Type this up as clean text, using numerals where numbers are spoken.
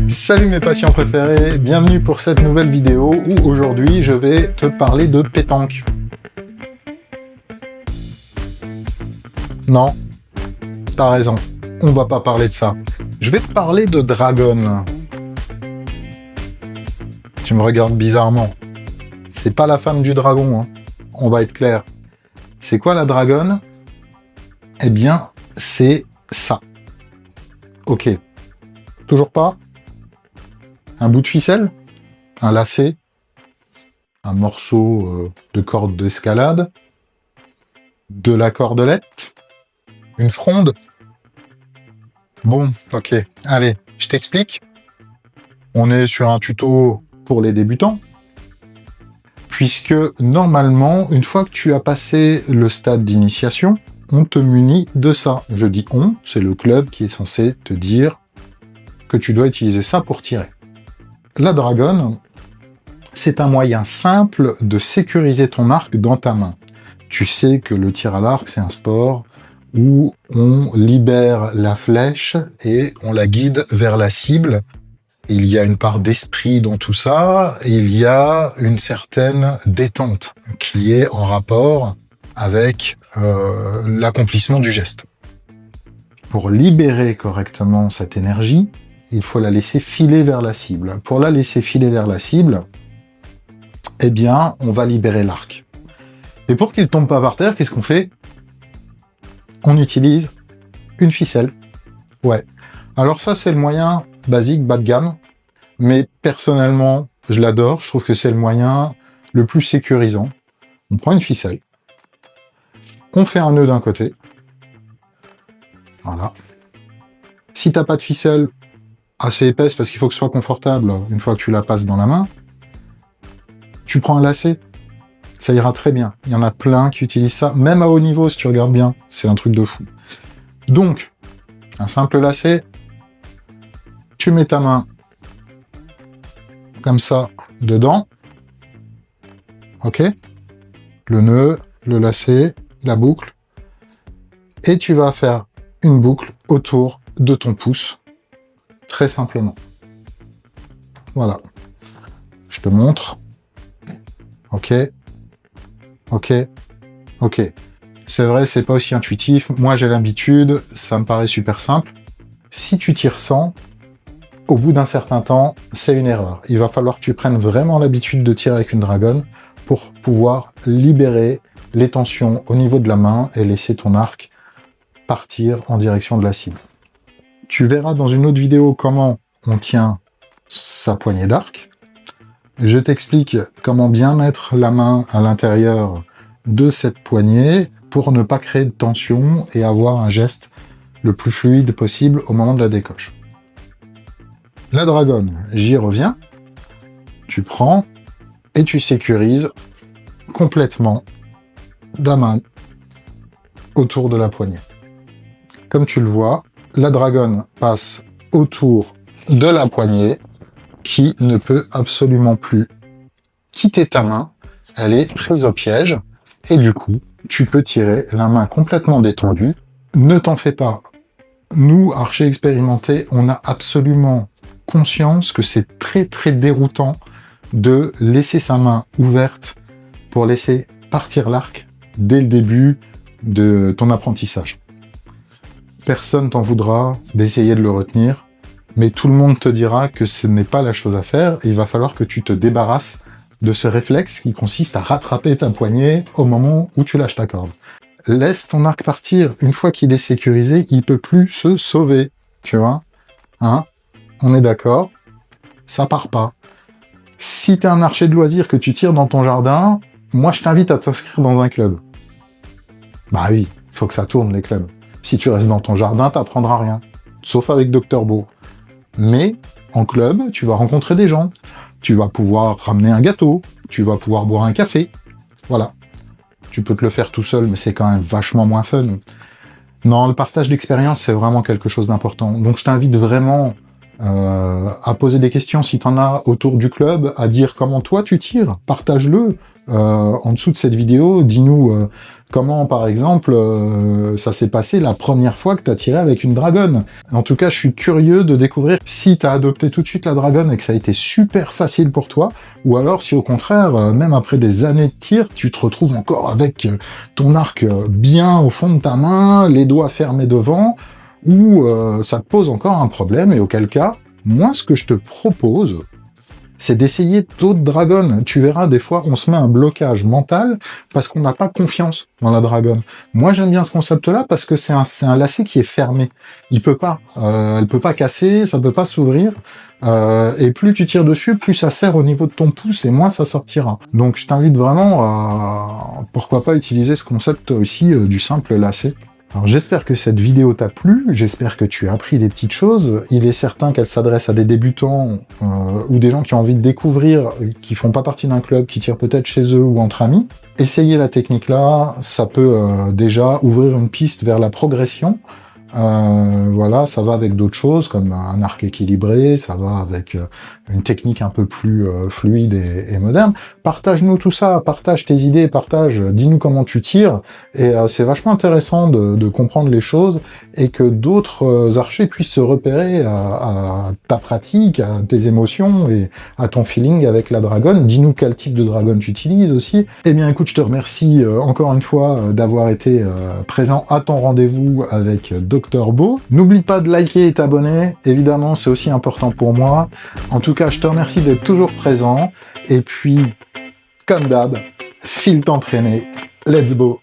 Salut mes patients préférés, bienvenue pour cette nouvelle vidéo où aujourd'hui je vais te parler de pétanque. Non, t'as raison, on va pas parler de ça. Je vais te parler de dragon. Tu me regardes bizarrement. C'est pas la femme du dragon, hein. On va être clair. C'est quoi la dragon? Eh bien, c'est ça. Ok. Toujours pas? Un bout de ficelle? Un lacet? Un morceau de corde d'escalade? De la cordelette? Une fronde? Bon, ok. Allez, je t'explique. On est sur un tuto pour les débutants. Puisque, normalement, une fois que tu as passé le stade d'initiation, on te munit de ça. Je dis on, c'est le club qui est censé te dire que tu dois utiliser ça pour tirer. La dragon, c'est un moyen simple de sécuriser ton arc dans ta main. Tu sais que le tir à l'arc, c'est un sport où on libère la flèche et on la guide vers la cible. Il y a une part d'esprit dans tout ça, il y a une certaine détente qui est en rapport avec l'accomplissement du geste. Pour libérer correctement cette énergie, il faut la laisser filer vers la cible. Pour la laisser filer vers la cible, eh bien, on va libérer l'arc. Et pour qu'il ne tombe pas par terre, qu'est-ce qu'on fait? On utilise une ficelle. Ouais. Alors ça, c'est le moyen basique, bas de gamme. Mais personnellement, je l'adore. Je trouve que c'est le moyen le plus sécurisant. On prend une ficelle. On fait un nœud d'un côté. Voilà. Si t'as pas de ficelle assez épaisse, parce qu'il faut que ce soit confortable une fois que tu la passes dans la main, tu prends un lacet. Ça ira très bien. Il y en a plein qui utilisent ça, même à haut niveau, si tu regardes bien. C'est un truc de fou. Donc, un simple lacet, tu mets ta main comme ça dedans. Ok? Le nœud, le lacet, la boucle. Et tu vas faire une boucle autour de ton pouce. Très simplement. Voilà. Je te montre. Ok. Ok. Ok. C'est vrai, c'est pas aussi intuitif. Moi, j'ai l'habitude. Ça me paraît super simple. Si tu tires sans, au bout d'un certain temps, c'est une erreur. Il va falloir que tu prennes vraiment l'habitude de tirer avec une dragon pour pouvoir libérer les tensions au niveau de la main et laisser ton arc partir en direction de la cible. Tu verras dans une autre vidéo comment on tient sa poignée d'arc. Je t'explique comment bien mettre la main à l'intérieur de cette poignée pour ne pas créer de tension et avoir un geste le plus fluide possible au moment de la décoche. La dragon, j'y reviens. Tu prends et tu sécurises complètement ta main autour de la poignée. Comme tu le vois, la dragon passe autour de la poignée qui ne peut absolument plus quitter ta main. Elle est prise au piège et du coup, tu peux tirer la main complètement détendue. Ne t'en fais pas. Nous, archers expérimentés, on a absolument conscience que c'est très très déroutant de laisser sa main ouverte pour laisser partir l'arc dès le début de ton apprentissage. Personne t'en voudra d'essayer de le retenir, mais tout le monde te dira que ce n'est pas la chose à faire et il va falloir que tu te débarrasses de ce réflexe qui consiste à rattraper ta poignée au moment où tu lâches ta corde. Laisse ton arc partir. Une fois qu'il est sécurisé, il peut plus se sauver. Tu vois? Hein? On est d'accord? Ça part pas. Si t'es un archer de loisir que tu tires dans ton jardin, moi je t'invite à t'inscrire dans un club. Bah oui, il faut que ça tourne les clubs. Si tu restes dans ton jardin, t'apprendras rien. Sauf avec Dr Beau. Mais, en club, tu vas rencontrer des gens. Tu vas pouvoir ramener un gâteau. Tu vas pouvoir boire un café. Voilà. Tu peux te le faire tout seul, mais c'est quand même vachement moins fun. Non, le partage d'expérience, c'est vraiment quelque chose d'important. Donc je t'invite vraiment à à poser des questions si t'en as autour du club, à dire comment toi tu tires, partage-le en dessous de cette vidéo, dis-nous comment par exemple ça s'est passé la première fois que t'as tiré avec une dragonne. En tout cas, je suis curieux de découvrir si t'as adopté tout de suite la dragonne et que ça a été super facile pour toi, ou alors si au contraire, même après des années de tir, tu te retrouves encore avec ton arc bien au fond de ta main, les doigts fermés devant, ou ça te pose encore un problème, et auquel cas, moi ce que je te propose, c'est d'essayer d'autres dragons. Tu verras, des fois, on se met un blocage mental parce qu'on n'a pas confiance dans la dragonne. Moi, j'aime bien ce concept-là parce que c'est un lacet qui est fermé. Il peut pas, elle peut pas casser, ça peut pas s'ouvrir. Et plus tu tires dessus, plus ça serre au niveau de ton pouce et moins ça sortira. Donc, je t'invite vraiment à, pourquoi pas, utiliser ce concept aussi du simple lacet. Alors j'espère que cette vidéo t'a plu, j'espère que tu as appris des petites choses. Il est certain qu'elle s'adresse à des débutants ou des gens qui ont envie de découvrir, qui font pas partie d'un club, qui tirent peut-être chez eux ou entre amis. Essayez la technique là, ça peut déjà ouvrir une piste vers la progression. Voilà, ça va avec d'autres choses comme un arc équilibré, ça va avec une technique un peu plus fluide et moderne. Partage-nous tout ça, partage tes idées, dis-nous comment tu tires, et c'est vachement intéressant de comprendre les choses et que d'autres archers puissent se repérer à ta pratique, à tes émotions et à ton feeling avec la dragonne. Dis-nous quel type de dragonne tu utilises aussi. Eh bien écoute, je te remercie encore une fois d'avoir été présent à ton rendez-vous avec Dr Beau. N'oublie pas de liker et t'abonner, évidemment c'est aussi important pour moi. En tout cas, je te remercie d'être toujours présent, et puis, comme d'hab, file t'entraîner, let's go.